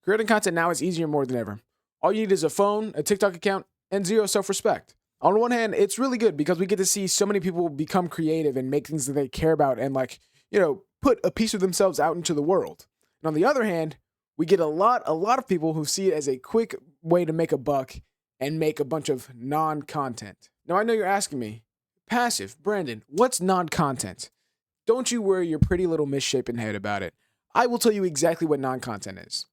Creating content now is easier more than ever. All you need is a phone, a TikTok account, and zero self-respect. On one hand, it's really good because we get to see so many people become creative and make things that they care about and put a piece of themselves out into the world. And on the other hand, we get a lot of people who see it as a quick way to make a buck and make a bunch of non-content. Now, I know you're asking me, Passive, Brandon, what's non-content? Don't you worry your pretty little misshapen head about it. I will tell you exactly what non-content is.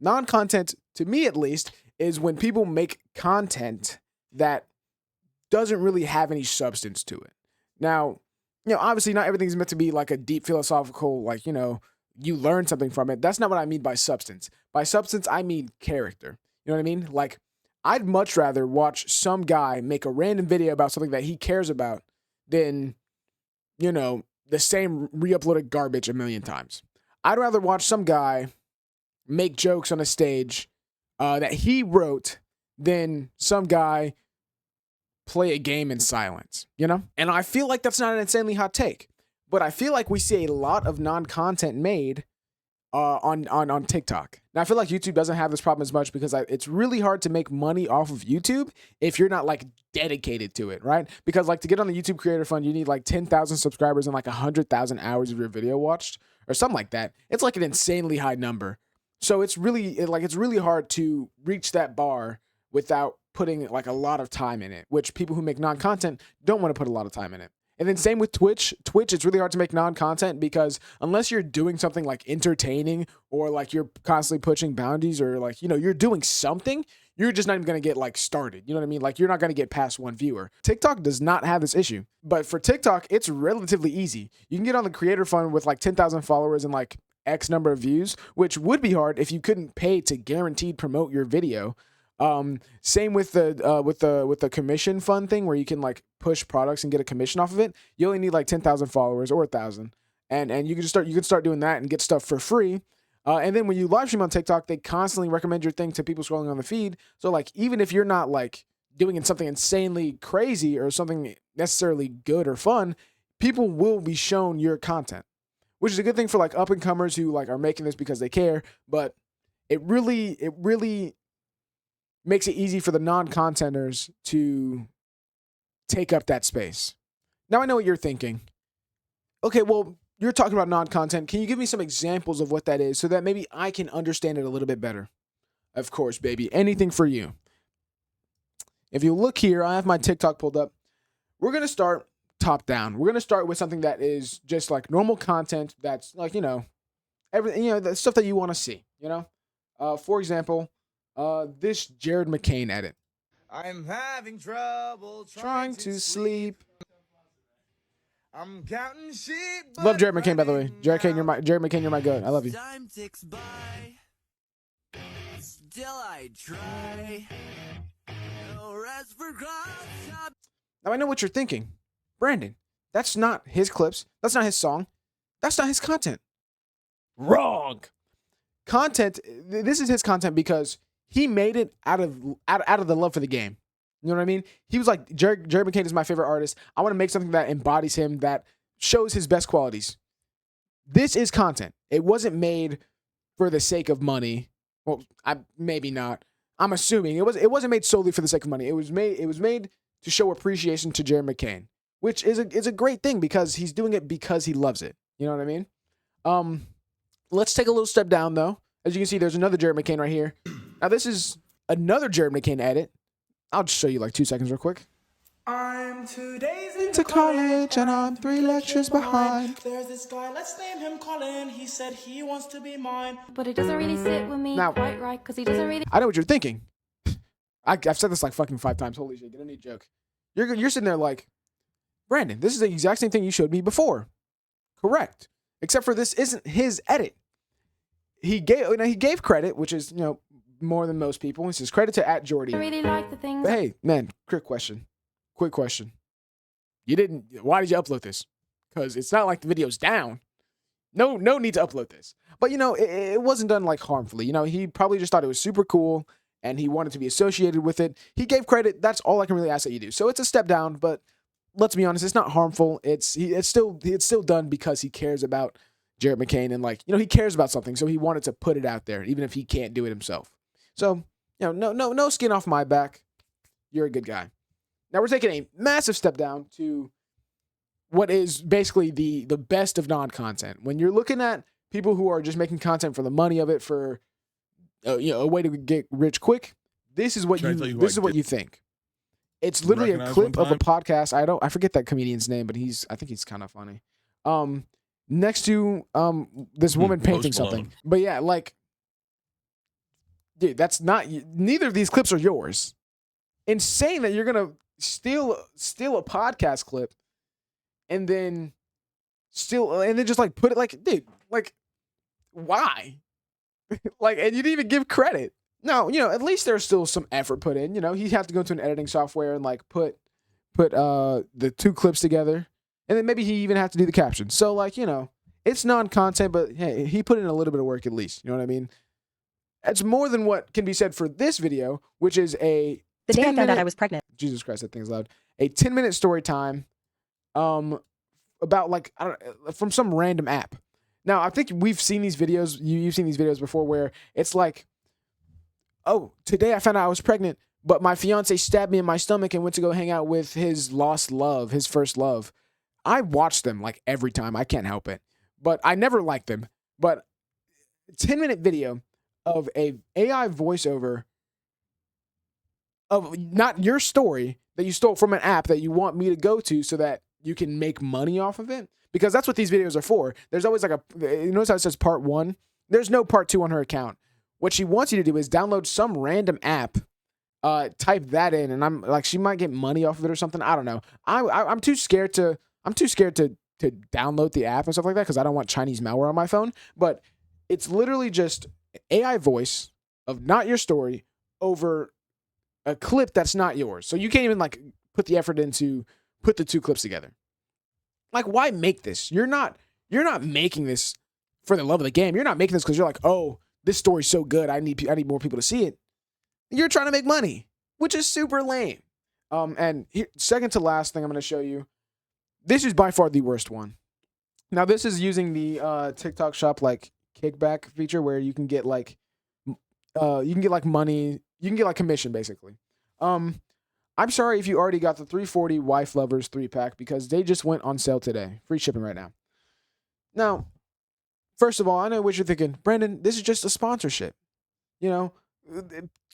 Non-content, to me at least, is when people make content that doesn't really have any substance to it. Now, obviously not everything's meant to be like a deep philosophical, you learn something from it. That's not what I mean by substance. By substance, I mean character. You know what I mean? Like, I'd much rather watch some guy make a random video about something that he cares about than, the same re-uploaded garbage a million times. I'd rather watch some guy make jokes on a stage that he wrote than some guy play a game in silence, And I feel like that's not an insanely hot take, but I feel like we see a lot of non-content made on TikTok. Now, I feel like YouTube doesn't have this problem as much because it's really hard to make money off of YouTube if you're not dedicated to it, right? Because to get on the YouTube Creator Fund, you need 10,000 subscribers and 100,000 hours of your video watched or something like that. It's an insanely high number. So it's really hard to reach that bar without putting a lot of time in it, which people who make non-content don't want to put a lot of time in it. And then same with Twitch. Twitch, it's really hard to make non-content because unless you're doing something entertaining or you're constantly pushing boundaries or you're doing something, you're just not even going to get started. You know what I mean? You're not going to get past one viewer. TikTok does not have this issue. But for TikTok, it's relatively easy. You can get on the Creator Fund with 10,000 followers and X number of views, which would be hard if you couldn't pay to guaranteed promote your video. Same with the commission fund thing where you can push products and get a commission off of it. You only need 10,000 followers or 1,000, and you can start doing that and get stuff for free. And then when you live stream on TikTok, they constantly recommend your thing to people scrolling on the feed. So even if you're not doing something insanely crazy or something necessarily good or fun, people will be shown your content, which is a good thing for up and comers who are making this because they care. But it really makes it easy for the non-contenters to take up that space. Now I know what you're thinking. Okay, well, you're talking about non-content. Can you give me some examples of what that is so that maybe I can understand it a little bit better? Of course, baby. Anything for you. If you look here, I have my TikTok pulled up. We're going to start top down. We're going to start with something that is just normal content that's everything, the stuff that you want to see, For example, this Jared McCain edit. I'm having trouble trying to sleep. I'm counting sheep. Love Jared McCain, by the way. Jared McCain, you're my goat. I love you. Time ticks by. Still I try. No rest for cross. Now I know what you're thinking. Brandon, that's not his clips. That's not his song. That's not his content. Wrong. Content, this is his content because he made it out of the love for the game. You know what I mean? He was Jared McCain is my favorite artist. I want to make something that embodies him, that shows his best qualities. This is content. It wasn't made for the sake of money. Well, maybe not. I'm assuming it wasn't made solely for the sake of money. It was made to show appreciation to Jared McCain, which is a great thing because he's doing it because he loves it. You know what I mean? Let's take a little step down though. As you can see, there's another Jared McCain right here. Now this is another Jared McCain edit. I'll just show you 2 seconds real quick. I'm 2 days into college and I'm 3 lectures behind. There's this guy, let's name him Colin. He said he wants to be mine. But it doesn't really sit with me quite right because he doesn't really... I know what you're thinking. I've said this fucking 5 times. Holy shit, get a new joke. You're sitting there Brandon, this is the exact same thing you showed me before. Correct. Except for this isn't his edit. He gave credit, which is, more than most people. He says credit to @Jordy. I really like the things. But hey, man, quick question. Why did you upload this? Because it's not like the video's down. No need to upload this. But it wasn't done harmfully. He probably just thought it was super cool and he wanted to be associated with it. He gave credit. That's all I can really ask that you do. So it's a step down, but let's be honest, it's not harmful. It's still done because he cares about Jared McCain, and like, you know, he cares about something, so he wanted to put it out there, even if he can't do it himself. So, you know, no skin off my back. You're a good guy. Now we're taking a massive step down to what is basically the best of non-content. When you're looking at people who are just making content for the money of it, for you know, a way to get rich quick, this is what you think. It's literally a clip of a podcast. I forget that comedian's name, but I think he's kind of funny. Next to this woman painting something. But yeah, like, dude, that's not, neither of these clips are yours. Insane that you're gonna steal a podcast clip and then just like put it, like, dude, like, why? Like, and you didn't even give credit. No, you know, at least there's still some effort put in. You know, he had to go to an editing software and like put the two clips together, and then maybe he even had to do the captions. So like, you know, it's non-content, but hey, he put in a little bit of work at least. You know what I mean? It's more than what can be said for this video, which is the day I found out I was pregnant. Jesus Christ, that thing's loud. A 10-minute story time, about like, I don't, from some random app. Now, I think we've seen these videos. You've seen these videos before where it's like, oh, today I found out I was pregnant, but my fiance stabbed me in my stomach and went to go hang out with his lost love, his first love. I watch them like every time. I can't help it. But I never liked them. But 10-minute video of a AI voiceover of not your story that you stole from an app that you want me to go to so that you can make money off of it. Because that's what these videos are for. There's always like you notice how it says part 1? There's no part 2 on her account. What she wants you to do is download some random app, type that in, and I'm like, she might get money off of it or something. I don't know. I'm too scared to download the app and stuff like that because I don't want Chinese malware on my phone. But it's literally just AI voice of not your story over a clip that's not yours. So you can't even like put the effort into put the two clips together. Like, why make this? You're not making this for the love of the game. You're not making this because you're like, oh, this story's so good. I need more people to see it. You're trying to make money, which is super lame. And here, second to last thing I'm going to show you. This is by far the worst one. Now, this is using the TikTok Shop like kickback feature where you can get like money. You can get like commission basically. I'm sorry if you already got the 340 Wife Lovers 3-pack because they just went on sale today. Free shipping right now. Now, first of all, I know what you're thinking. Brandon, this is just a sponsorship. You know,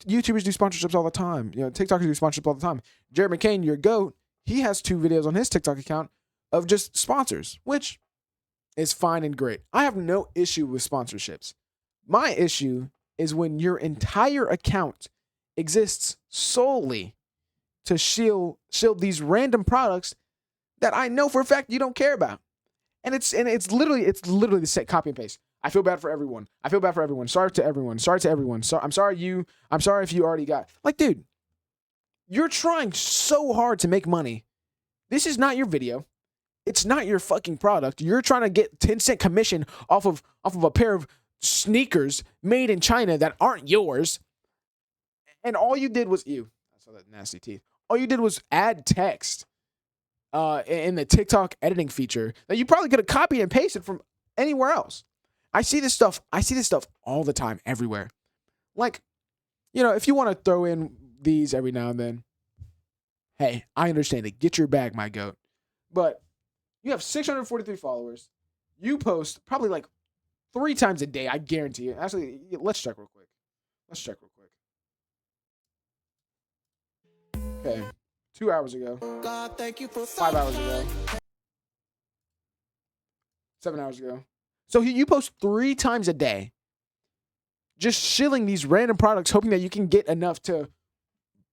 YouTubers do sponsorships all the time. You know, TikTokers do sponsorships all the time. Jared McCain, your GOAT, he has 2 videos on his TikTok account of just sponsors, which is fine and great. I have no issue with sponsorships. My issue is when your entire account exists solely to shield these random products that I know for a fact you don't care about. And it's literally the same copy and paste. I feel bad for everyone. Sorry to everyone. I'm sorry if you already got, like, dude, you're trying so hard to make money. This is not your video. It's not your fucking product. You're trying to get 10-cent commission off of a pair of sneakers made in China that aren't yours. And all you did was I saw that nasty teeth. All you did was add text in the TikTok editing feature that you probably could have copied and pasted from anywhere else. I see this stuff all the time, everywhere. Like, you know, if you want to throw in these every now and then, hey, I understand it. Get your bag, my goat. But you have 643 followers. You post probably like 3 times a day, I guarantee it. Actually, let's check real quick. Okay, 2 hours ago, 5 hours ago, 7 hours ago. So you post 3 times a day, just shilling these random products, hoping that you can get enough to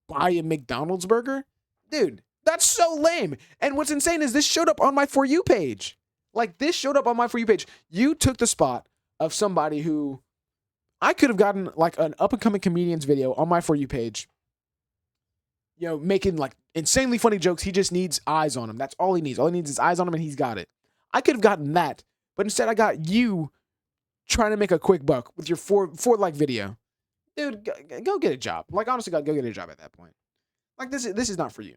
buy a McDonald's burger? Dude, that's so lame. And what's insane is this showed up on my For You page. Like, this showed up on my For You page. You took the spot of somebody who I could have gotten like an up-and-coming comedian's video on my For You page. You know, making like insanely funny jokes. He just needs eyes on him. That's all he needs. All he needs is eyes on him and he's got it. I could have gotten that, but instead I got you trying to make a quick buck with your 4 like video. Dude, go get a job. Like, honestly, go get a job at that point. Like, this is not for you.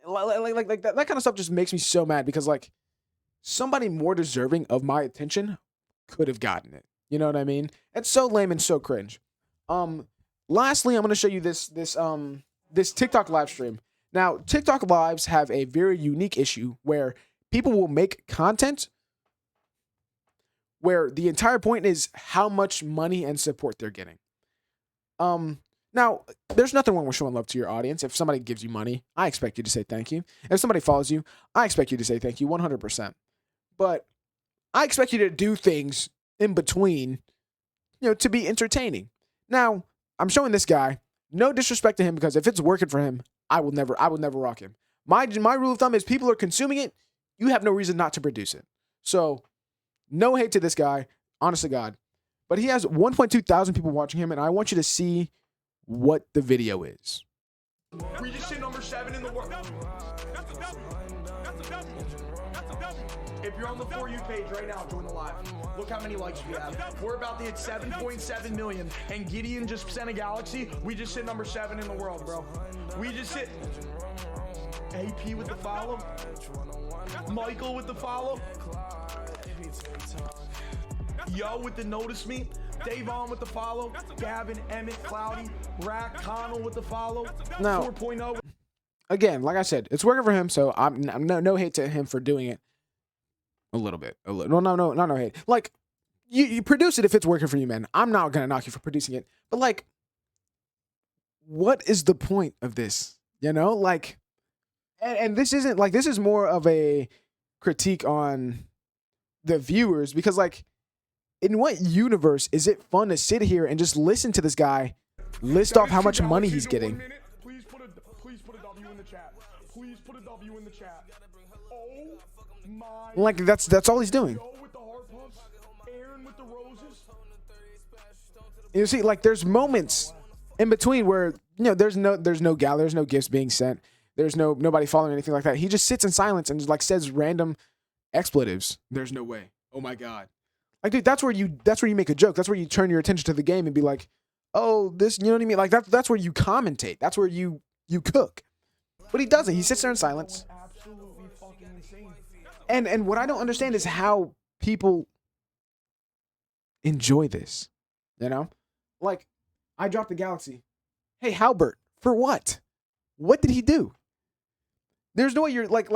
Like that kind of stuff just makes me so mad because, like, somebody more deserving of my attention could have gotten it. You know what I mean? It's so lame and so cringe. Lastly, I'm going to show you this TikTok live stream. Now, TikTok lives have a very unique issue where people will make content where the entire point is how much money and support they're getting. Now, there's nothing wrong with showing love to your audience. If somebody gives you money, I expect you to say thank you. If somebody follows you, I expect you to say thank you 100%. But I expect you to do things in between, to be entertaining. Now, I'm showing this guy, no disrespect to him, because if it's working for him, I will never rock him. My rule of thumb is people are consuming it, you have no reason not to produce it. So, no hate to this guy, honest to God. But he has 1.2 thousand people watching him, and I want you to see what the video is. We just hit number 7 in the world. If you're on the For You page right now, join the live. Look how many likes we have. We're about to hit 7.7 million. And Gideon just sent a galaxy. We just hit number 7 in the world, bro. We just hit AP with the follow. Michael with the follow. Yo with the notice me. Davon with the follow. Gavin, Emmett, Cloudy, Rack, Connell with the follow. Now, 4.0. Again, like I said, it's working for him, so I'm no hate to him for doing it. A little bit. No hate. Like, you produce it if it's working for you, man. I'm not gonna knock you for producing it, but like, what is the point of this? Like, and this isn't like, this is more of a critique on the viewers, because like, in what universe is it fun to sit here and just listen to this guy list off how much money he's getting? Please put a W in the chat. Please put a W in the chat. Oh my. Like, that's all he's doing. With the heart pumps, Aaron with the roses. You see, like, there's moments in between where there's no gal, there's no gifts being sent, there's nobody following anything like that. He just sits in silence and just like says random expletives. There's no way. Oh my God. Like, dude, that's where you make a joke. That's where you turn your attention to the game and be like, oh, this, you know what I mean? Like, that's where you commentate. That's where you cook. But he doesn't. He sits there in silence. Absolutely fucking insane. And what I don't understand is how people enjoy this. Like, I dropped the galaxy. Hey, Halbert, for what? What did he do? There's no way you're like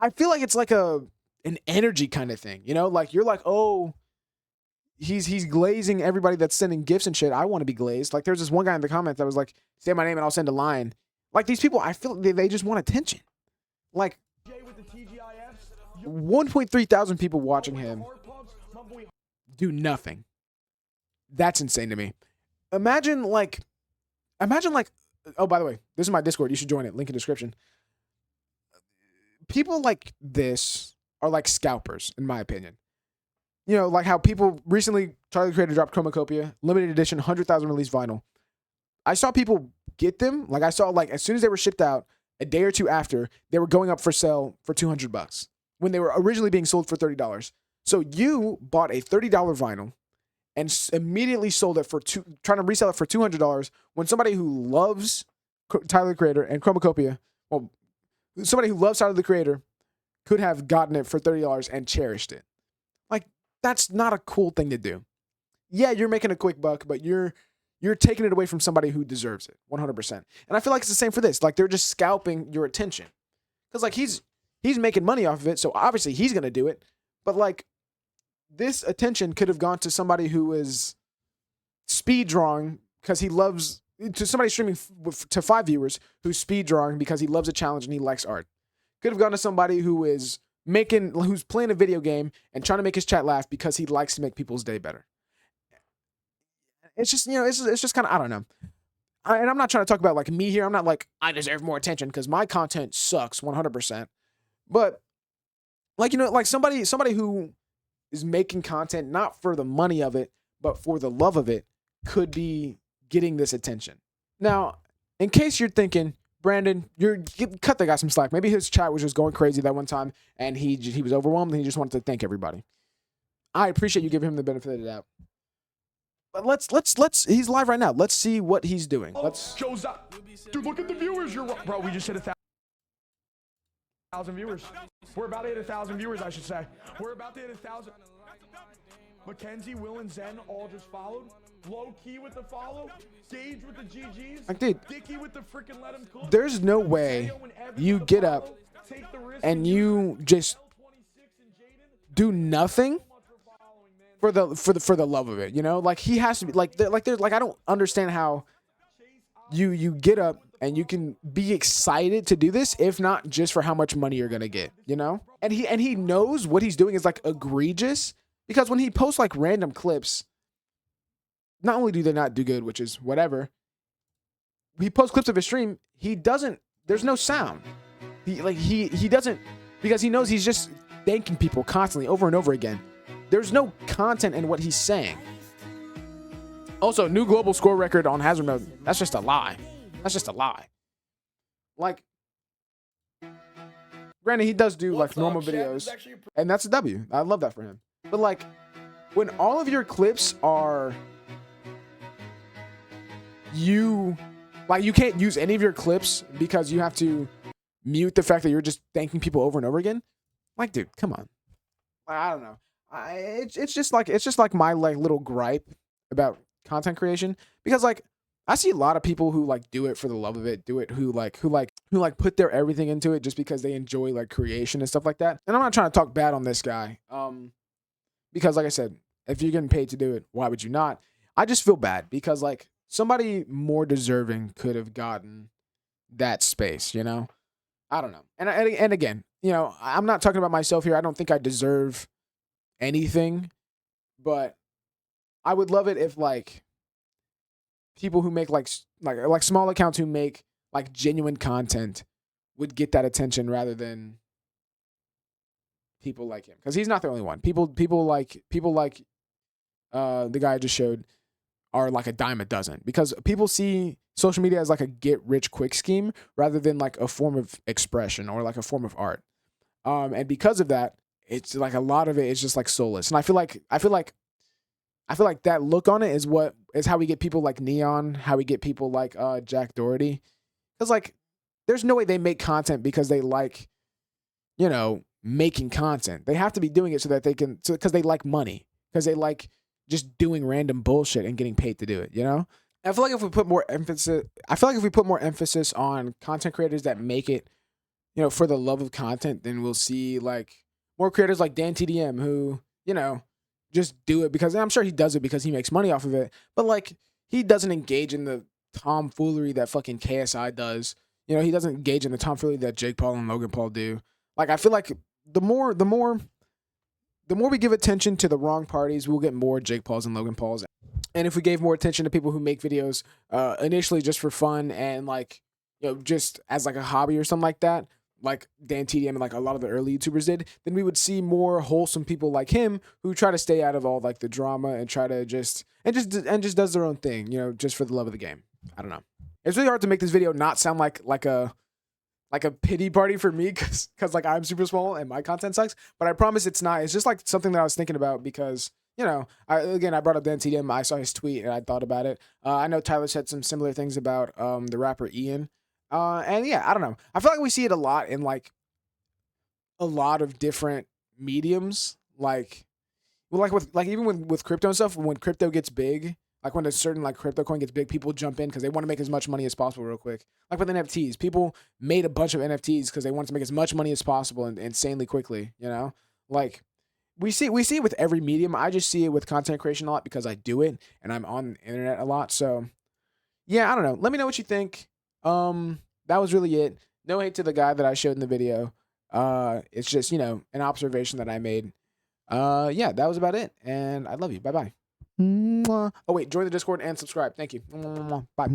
I feel like it's like an energy kind of thing, like you're like, oh, he's glazing everybody that's sending gifts and shit. I want to be glazed. Like, there's this one guy in the comments that was like, say my name and I'll send a line. Like, these people, I feel they just want attention. Like, 1.3 thousand people watching him do nothing. That's insane to me. Imagine like, oh, by the way, this is my Discord. You should join it. Link in description. People like this are like scalpers, in my opinion. Like how people recently, Tyler the Creator dropped Chromacopia, limited edition, 100,000 release vinyl. I saw people get them. Like, I saw, like, as soon as they were shipped out, a day or two after, they were going up for sale for $200 when they were originally being sold for $30. So you bought a $30 vinyl and immediately sold it for trying to resell it for $200 when somebody who loves Tyler the Creator and Chromacopia, well, somebody who loves Tyler the Creator could have gotten it for $30 and cherished it. Like, that's not a cool thing to do. Yeah, you're making a quick buck, but you're taking it away from somebody who deserves it 100%. And I feel like it's the same for this. Like, they're just scalping your attention. Because, like, he's making money off of it, so obviously he's going to do it. But, like, this attention could have gone to somebody who is speed drawing because he loves, to somebody streaming to 5 viewers who's speed drawing because he loves a challenge and he likes art. Could have gone to somebody who's playing a video game and trying to make his chat laugh because he likes to make people's day better. It's just, it's just kind of, I don't know. And I'm not trying to talk about like me here. I'm not like, I deserve more attention because my content sucks 100%. But like, like somebody who is making content not for the money of it, but for the love of it could be getting this attention. Now, in case you're thinking, Brandon, cut that guy some slack. Maybe his chat was just going crazy that one time and he was overwhelmed and he just wanted to thank everybody. I appreciate you giving him the benefit of the doubt. But let's he's live right now. Let's see what he's doing. Shows up. Dude, look at the viewers. Bro, we just hit 1,000. 1,000 viewers. We're about to hit 1,000 viewers, I should say. We're about to hit 1,000. Mackenzie, Will, and Zen all just followed. Low key with the follow. Gage with the GGs. Like, dude, Dicky with the freaking let him cook. there's no way you get up and you just do nothing for the love of it, you know? Like, he has to be like there's like, I don't understand how you get up and you can be excited to do this if not just for how much money you're gonna get, you know? And he knows what he's doing is like egregious, because when he posts like random clips, not only do they not do good, which is whatever, he posts clips of his stream, there's no sound. He doesn't, because he knows he's just thanking people constantly over and over again. There's no content in what he's saying. Also, new global score record on Hazard Mode. That's just a lie. That's just a lie. Like, granted, he does do like normal videos, and that's a W. I love that for him. But like, when all of your clips are you can't use any of your clips because you have to mute the fact that you're just thanking people over and over again. Like, dude, come on. I don't know. It's just like my like little gripe about content creation, because like I see a lot of people who like do it for the love of it, who put their everything into it just because they enjoy like creation and stuff like that. And I'm not trying to talk bad on this guy, because like I said, if you're getting paid to do it, why would you not? I just feel bad because like somebody more deserving could have gotten that space, you know? I don't know. And again, you know, I'm not talking about myself here. I don't think I deserve anything, but I would love it if like people who make like small accounts who make like genuine content would get that attention rather than people like him, because he's not the only one. People like the guy I just showed are like a dime a dozen, because people see social media as like a get rich quick scheme rather than like a form of expression or like a form of art. And because of that, it's like a lot of it is just like soulless. And I feel like that look on it is how we get people like Neon, how we get people like Jack Doherty. Because like there's no way they make content because they like, you know, making content. They have to be doing it so that they can, because they like money, because they like just doing random bullshit and getting paid to do it, you know? I feel like if we put more emphasis on content creators that make it, you know, for the love of content, then we'll see like more creators like Dan TDM who, you know, just do it because, and I'm sure he does it because he makes money off of it, but like he doesn't engage in the tomfoolery that fucking KSI does. You know, he doesn't engage in the tomfoolery that Jake Paul and Logan Paul do. Like, I feel like the more we give attention to the wrong parties, we'll get more Jake Pauls and Logan Pauls. And if we gave more attention to people who make videos initially just for fun and like, you know, just as like a hobby or something like that, like Dan TDM and like a lot of the early YouTubers did, then we would see more wholesome people like him who try to stay out of all like the drama and try to just does their own thing, you know, just for the love of the game. I don't know. It's really hard to make this video not sound like a pity party for me because like I'm super small and my content sucks, but I promise it's not. It's just like something that I was thinking about because, you know, I brought up Dan TDM. I saw his tweet and I thought about it. I know Tyler said some similar things about the rapper Ian. And yeah, I don't know. I feel like we see it a lot in like a lot of different mediums. Like even with crypto and stuff, when crypto gets big, like when a certain like crypto coin gets big, people jump in because they want to make as much money as possible real quick. Like with NFTs, people made a bunch of NFTs because they wanted to make as much money as possible and insanely quickly, you know? Like we see it with every medium. I just see it with content creation a lot because I do it and I'm on the internet a lot. So yeah, I don't know. Let me know what you think. That was really it. No hate to the guy that I showed in the video. It's just, you know, an observation that I made. Yeah, that was about it. And I love you. Bye-bye. Oh, wait, join the Discord and subscribe. Thank you. Bye.